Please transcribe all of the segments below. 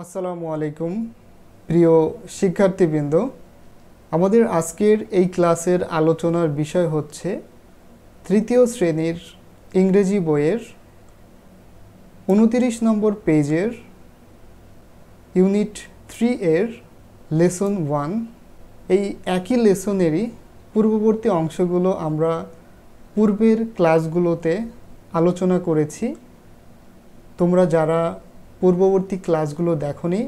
আসসালামু আলাইকুম প্রিয় শিক্ষার্থীবৃন্দ, আমাদের আজকের এই ক্লাসের আলোচনার বিষয় হচ্ছে তৃতীয় শ্রেণীর ইংরেজি বইয়ের 29 নম্বর পেজের ইউনিট 3 এর লেসন 1। এই একই লেসনেরই পূর্ববর্তী অংশগুলো আমরা পূর্বের ক্লাসগুলোতে আলোচনা করেছি। তোমরা যারা পূর্ববর্তী ক্লাসগুলো দেখোনি,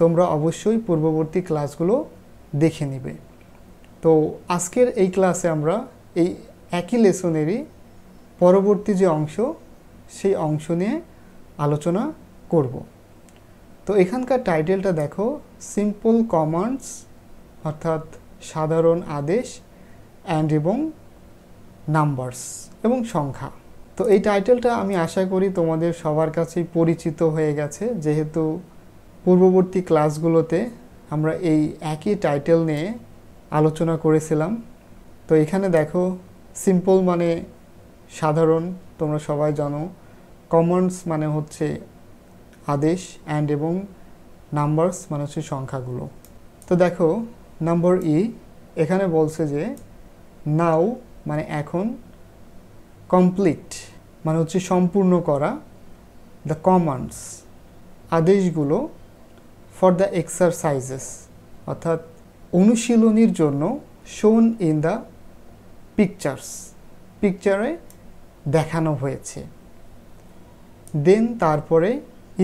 তোমরা অবশ্যই পূর্ববর্তী ক্লাসগুলো দেখে নিবে। তো আজকের এই ক্লাসে আমরা এই একই লেসনেরই পরবর্তী যে অংশ, সেই অংশ নিয়ে আলোচনা করব। তো এখানকার টাইটেলটা দেখো, সিম্পল কমান্ডস অর্থাৎ সাধারণ আদেশ অ্যান্ড এবং নাম্বারস এবং সংখ্যা। তো এই টাইটেলটা আমি আশা করি তোমাদের সবার কাছেই পরিচিত হয়ে গেছে, যেহেতু পূর্ববর্তী ক্লাসগুলোতে আমরা এই একই টাইটেল নিয়ে আলোচনা করেছিলাম। তো এখানে দেখো, সিম্পল মানে সাধারণ, তোমরা সবাই জানো। কমান্ডস মানে হচ্ছে আদেশ, অ্যান্ড এবং নাম্বারস মানে হচ্ছে সংখ্যাগুলো। তো দেখো নাম্বার এখানে বলছে যে নাও মানে এখন, কমপ্লিট মানে হচ্ছে সম্পূর্ণ করা, দ্য কমান্ডস আদেশগুলো, ফর দ্য এক্সারসাইজেস অর্থাৎ অনুশীলনীর জন্য, শোন ইন দ্য পিকচার্স পিকচারে দেখানো হয়েছে। দেন তারপরে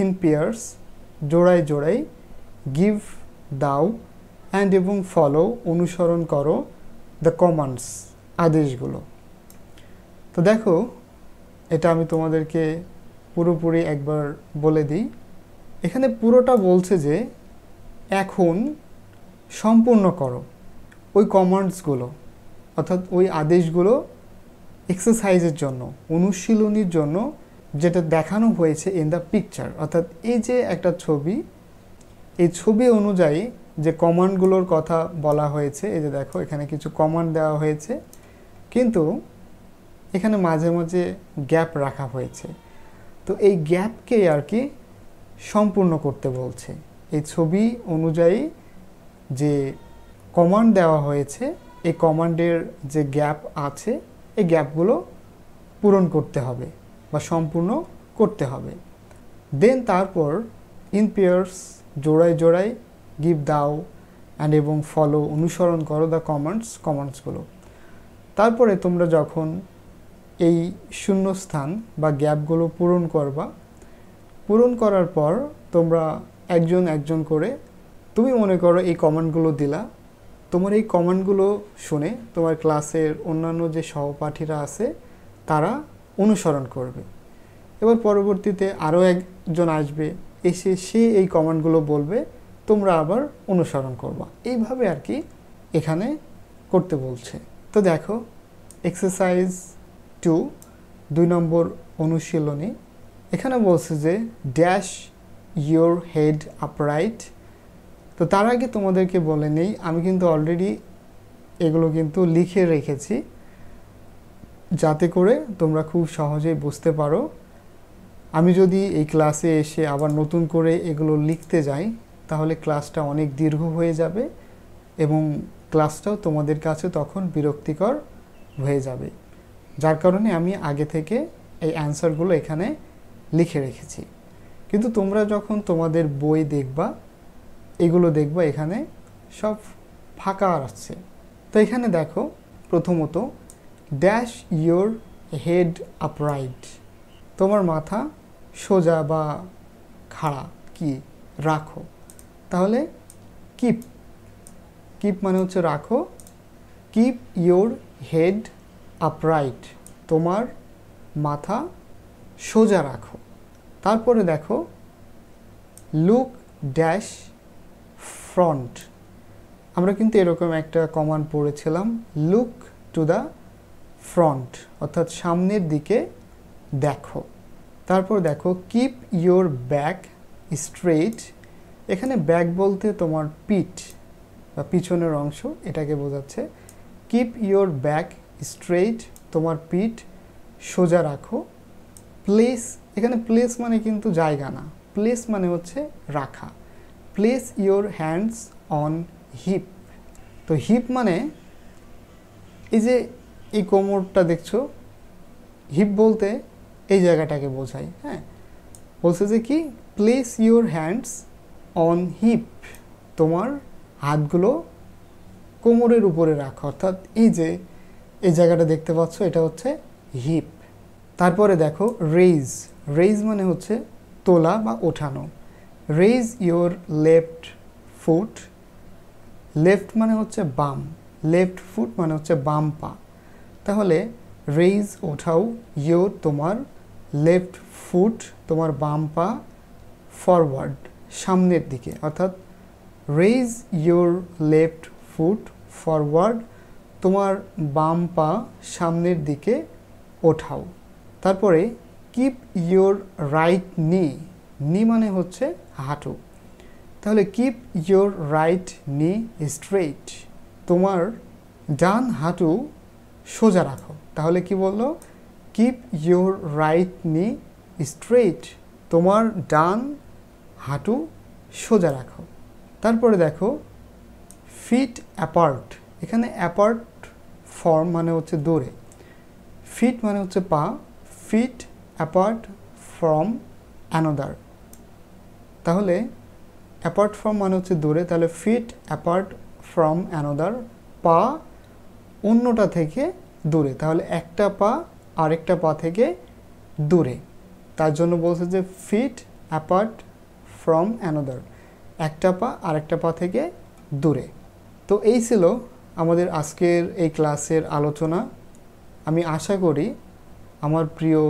ইন পেয়ার্স জোড়ায় জোড়ায়, গিভ দাও অ্যান্ড এবং ফলো অনুসরণ করো, দ্য কমান্ডস আদেশগুলো। তো দেখো, এটা আমি তোমাদেরকে পুরোপুরি একবার বলে দিই। এখানে পুরোটা বলছে যে এখন সম্পূর্ণ করো ওই কমান্ডসগুলো, অর্থাৎ ওই আদেশগুলো এক্সারসাইজের জন্য, অনুশীলনীর জন্য, যেটা দেখানো হয়েছে ইন দ্য পিকচার। অর্থাৎ এই যে একটা ছবি, এই ছবি অনুযায়ী যে কমান্ডগুলোর কথা বলা হয়েছে, এই যে দেখো এখানে কিছু কমান্ড দেওয়া হয়েছে, কিন্তু এখানে মাঝে মাঝে গ্যাপ রাখা হয়েছে। তো এই গ্যাপকে আর কি সম্পূর্ণ করতে বলছে। এই ছবি অনুযায়ী যে কমান্ড দেওয়া হয়েছে, এই কমান্ডের যে গ্যাপ আছে, এই গ্যাপগুলো পূরণ করতে হবে বা সম্পূর্ণ করতে হবে। দেন তারপর ইন পেয়ার্স জোড়ায় জোড়ায়, গিভ দাও অ্যান্ড এবং ফলো অনুসরণ করো, দ্য কমান্ডসগুলো। তারপরে তোমরা যখন এই শূন্যস্থান বা গ্যাপগুলো পূরণ করবা, পূরণ করার পর তোমরা একজন একজন করে, তুমি মনে করো এই কমান্ডগুলো দিলা, তোমার এই কমান্ডগুলো শুনে তোমার ক্লাসের অন্যান্য যে সহপাঠীরা আছে তারা অনুসরণ করবে। এবার পরবর্তীতে আরও একজন আসবে, এসে সে এই কমান্ডগুলো বলবে, তোমরা আবার অনুসরণ করবা। এইভাবে আর কি এখানে করতে বলছে। তো দেখো এক্সারসাইজ 2 2 নম্বর অনুশীলনী। এখানে বলছে যে ড্যাশ ইয়োর হেড আপরাইট। তো তার আগে তোমাদেরকে বলে নেই, আমি কিন্তু অলরেডি এগুলো কিন্তু লিখে রেখেছি, যাতে করে তোমরা খুব সহজেই বুঝতে পারো। আমি যদি এই ক্লাসে এসে আবার নতুন করে এগুলো লিখতে যাই, তাহলে ক্লাসটা অনেক দীর্ঘ হয়ে যাবে এবং ক্লাসটাও তোমাদের কাছে তখন বিরক্তিকর হয়ে যাবে। যার কারণে আমি আগে থেকে এই অ্যান্সারগুলো এখানে লিখে রেখেছি। কিন্তু তোমরা যখন তোমাদের বই দেখবা, এগুলো দেখবা এখানে সব ফাঁকা আসছে। তো এখানে দেখো, প্রথমত ড্যাশ ইয়োর হেড আপরাইট, তোমার মাথা সোজা বা খাড়া কি রাখো। তাহলে কিপ, কিপ মানে হচ্ছে রাখো, কিপ ইয়োর হেড আপরাইট, তোমার মাথা সোজা রাখো। তারপরে দেখো লুক ড্যাশ ফ্রন্ট, আমরা কিন্তু এরকম একটা কমান্ড পড়েছিলাম, লুক টু দ্য ফ্রন্ট অর্থাৎ সামনের দিকে দেখো। তারপর দেখো কিপ ইয়োর ব্যাক স্ট্রেইট, এখানে ব্যাক বলতে তোমার পিঠ বা পিছনের অংশ, এটাকে বোঝাচ্ছে। কিপ ইয়োর ব্যাক স্ট্রেইট, তোমার পিঠ সোজা রাখো। প্লেস, এখানে প্লেস মানে কিন্তু জায়গা না, প্লেস মানে হচ্ছে রাখা। Place your hands on hip. তো হিপ মানে এই যে এই কোমরটা দেখছো, হিপ বলতে এই জায়গাটাকে বোঝায়। হ্যাঁ, বলছে যে কি, place your hands on hip, তোমার হাতগুলো কোমরের উপরে রাখো, অর্থাৎ এই যে এই জায়গাটা দেখতে পাচ্ছ এটা হচ্ছে হিপ। তারপরে দেখো রেইজ। রেইজ মানে হচ্ছে তোলা বা ওঠানো। Raise your left foot. Left মানে হচ্ছে বাম, লেফট ফুট মানে হচ্ছে বাম পা। তাহলে রেইজ ওঠাও, ইওর তোমার, লেফট ফুট তোমার বাম পা, ফরওয়ার্ড সামনের দিকে, অর্থাৎ raise your left foot forward, তোমার বাম পা সামনের দিকে ওঠাও। তারপরে কিপ ইওর রাইট নি। নি মানে হচ্ছে হাঁটু। তাহলে কিপ ইওর রাইট নি স্ট্রেইট, তোমার ডান হাঁটু সোজা রাখো। তাহলে কি বললো, কিপ ইওর রাইট নি স্ট্রেইট, তোমার ডান হাঁটু সোজা রাখো। তারপরে দেখো ফিট অ্যাপার্ট। এখানে অ্যাপার্ট ফর্ম মানে হচ্ছে দূরে, ফিট মানে হচ্ছে পা, ফিট অ্যাপার্ট ফ্রম অ্যানাদার। তাহলে অ্যাপার্ট ফ্রম মানে হচ্ছে দূরে, তাহলে ফিট অ্যাপার্ট ফ্রম অ্যানাদার, পা অন্যটা থেকে দূরে। তাহলে একটা পা আরেকটা পা থেকে দূরে, তার জন্য বলছে যে ফিট অ্যাপার্ট ফ্রম অ্যানাদার, একটা পা আরেকটা পা থেকে দূরে। তো এই ছিল আমাদের আজকের এই ক্লাসের আলোচনা। আমি আশা করি আমার প্রিয়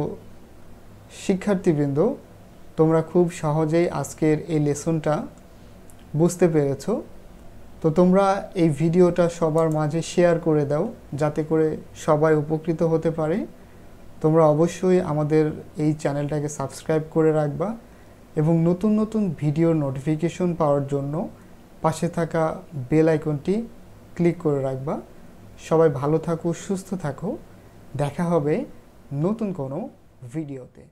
শিক্ষার্থীবৃন্দ তোমরা খুব সহজেই আজকের এই লেসনটা বুঝতে পেরেছো। তো তোমরা এই ভিডিওটা সবার মাঝে শেয়ার করে দাও, যাতে করে সবাই উপকৃত হতে পারে। তোমরা অবশ্যই আমাদের এই চ্যানেলটাকে সাবস্ক্রাইব করে রাখবা এবং নতুন নতুন ভিডিওর নোটিফিকেশন পাওয়ার জন্য পাশে থাকা বেল আইকনটি ক্লিক করে রাখবা। সবাই ভালো থাকো, সুস্থ থাকো, দেখা হবে নতুন কোনো ভিডিওতে।